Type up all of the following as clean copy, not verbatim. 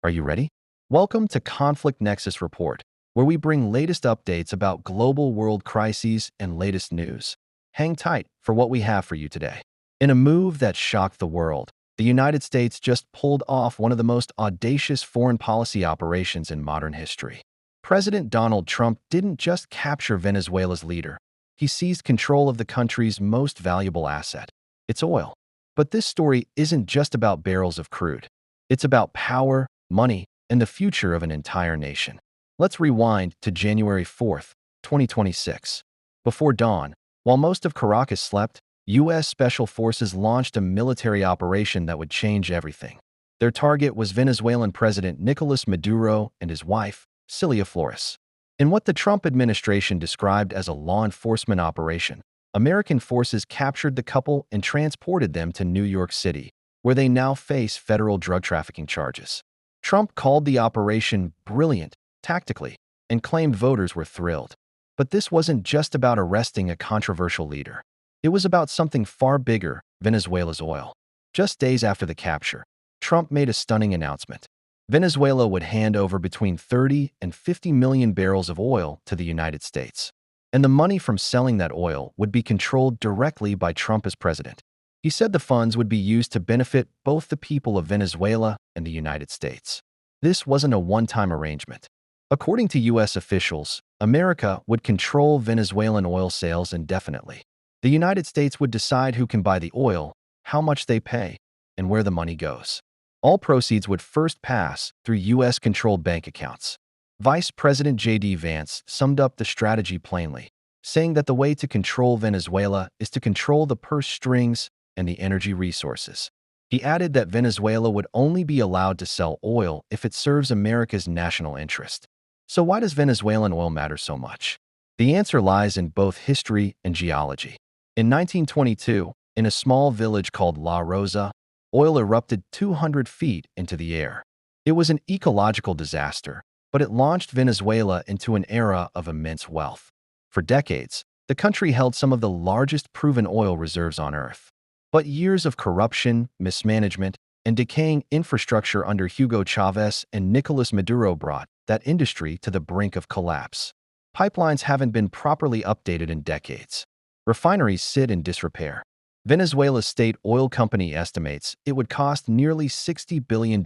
Are you ready? Welcome to Conflict Nexus Report, where we bring latest updates about global world crises and latest news. Hang tight for what we have for you today. In a move that shocked the world, the United States just pulled off one of the most audacious foreign policy operations in modern history. President Donald Trump didn't just capture Venezuela's leader, he seized control of the country's most valuable asset, its oil. But this story isn't just about barrels of crude. It's about power, money, and the future of an entire nation. Let's rewind to January 4th, 2026. Before dawn, while most of Caracas slept, U.S. Special Forces launched a military operation that would change everything. Their target was Venezuelan President Nicolás Maduro and his wife, Cilia Flores. In what the Trump administration described as a law enforcement operation, American forces captured the couple and transported them to New York City, where they now face federal drug trafficking charges. Trump called the operation brilliant, tactically, and claimed voters were thrilled. But this wasn't just about arresting a controversial leader. It was about something far bigger, Venezuela's oil. Just days after the capture, Trump made a stunning announcement. Venezuela would hand over between 30 and 50 million barrels of oil to the United States. And the money from selling that oil would be controlled directly by Trump as president. He said the funds would be used to benefit both the people of Venezuela and the United States. This wasn't a one-time arrangement. According to U.S. officials, America would control Venezuelan oil sales indefinitely. The United States would decide who can buy the oil, how much they pay, and where the money goes. All proceeds would first pass through U.S.-controlled bank accounts. Vice President JD Vance summed up the strategy plainly, saying that the way to control Venezuela is to control the purse strings and the energy resources. He added that Venezuela would only be allowed to sell oil if it serves America's national interest. So why does Venezuelan oil matter so much? The answer lies in both history and geology. In 1922, in a small village called La Rosa, oil erupted 200 feet into the air. It was an ecological disaster, but it launched Venezuela into an era of immense wealth. For decades, the country held some of the largest proven oil reserves on Earth. But years of corruption, mismanagement, and decaying infrastructure under Hugo Chavez and Nicolás Maduro brought that industry to the brink of collapse. Pipelines haven't been properly updated in decades. Refineries sit in disrepair. Venezuela's state oil company estimates it would cost nearly $60 billion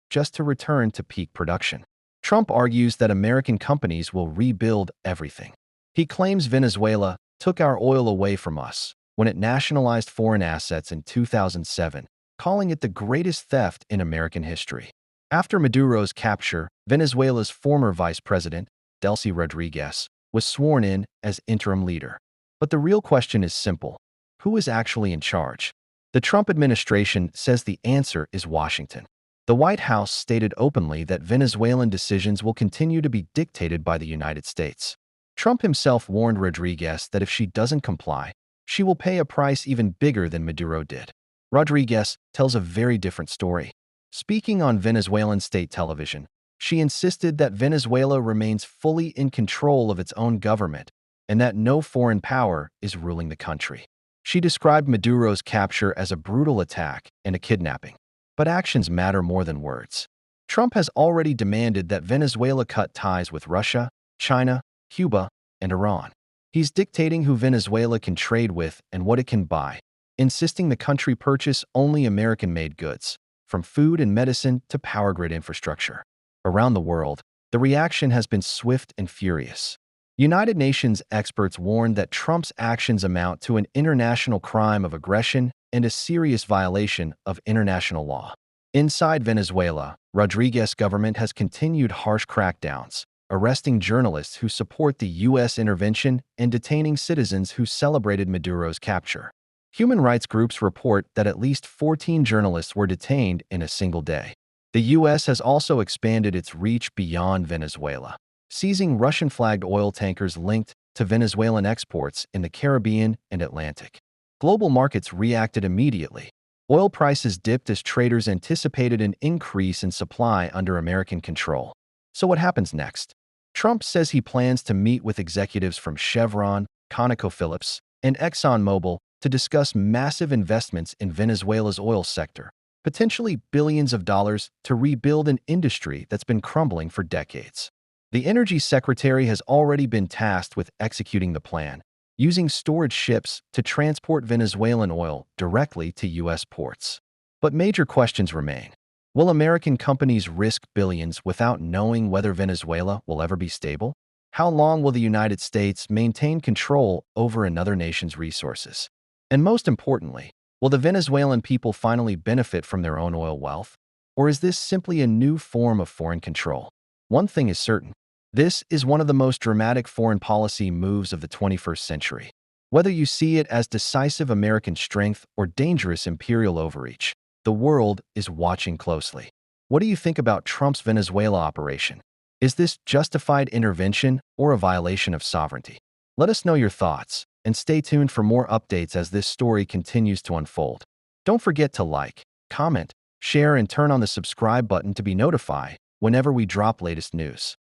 just to return to peak production. Trump argues that American companies will rebuild everything. He claims Venezuela took our oil away from us when it nationalized foreign assets in 2007, calling it the greatest theft in American history. After Maduro's capture, Venezuela's former vice president, Delcy Rodriguez, was sworn in as interim leader. But the real question is simple. Who is actually in charge? The Trump administration says the answer is Washington. The White House stated openly that Venezuelan decisions will continue to be dictated by the United States. Trump himself warned Rodriguez that if she doesn't comply, she will pay a price even bigger than Maduro did. Rodriguez tells a very different story. Speaking on Venezuelan state television, she insisted that Venezuela remains fully in control of its own government and that no foreign power is ruling the country. She described Maduro's capture as a brutal attack and a kidnapping. But actions matter more than words. Trump has already demanded that Venezuela cut ties with Russia, China, Cuba, and Iran. He's dictating who Venezuela can trade with and what it can buy, insisting the country purchase only American-made goods, from food and medicine to power grid infrastructure. Around the world, the reaction has been swift and furious. United Nations experts warned that Trump's actions amount to an international crime of aggression and a serious violation of international law. Inside Venezuela, Rodriguez's government has continued harsh crackdowns, arresting journalists who support the U.S. intervention and detaining citizens who celebrated Maduro's capture. Human rights groups report that at least 14 journalists were detained in a single day. The U.S. has also expanded its reach beyond Venezuela, seizing Russian-flagged oil tankers linked to Venezuelan exports in the Caribbean and Atlantic. Global markets reacted immediately. Oil prices dipped as traders anticipated an increase in supply under American control. So what happens next? Trump says he plans to meet with executives from Chevron, ConocoPhillips, and ExxonMobil to discuss massive investments in Venezuela's oil sector, potentially billions of dollars to rebuild an industry that's been crumbling for decades. The Energy Secretary has already been tasked with executing the plan, using storage ships to transport Venezuelan oil directly to U.S. ports. But major questions remain. Will American companies risk billions without knowing whether Venezuela will ever be stable? How long will the United States maintain control over another nation's resources? And most importantly, will the Venezuelan people finally benefit from their own oil wealth? Or is this simply a new form of foreign control? One thing is certain. This is one of the most dramatic foreign policy moves of the 21st century. Whether you see it as decisive American strength or dangerous imperial overreach, the world is watching closely. What do you think about Trump's Venezuela operation? Is this justified intervention or a violation of sovereignty? Let us know your thoughts, and stay tuned for more updates as this story continues to unfold. Don't forget to like, comment, share, and turn on the subscribe button to be notified whenever we drop latest news.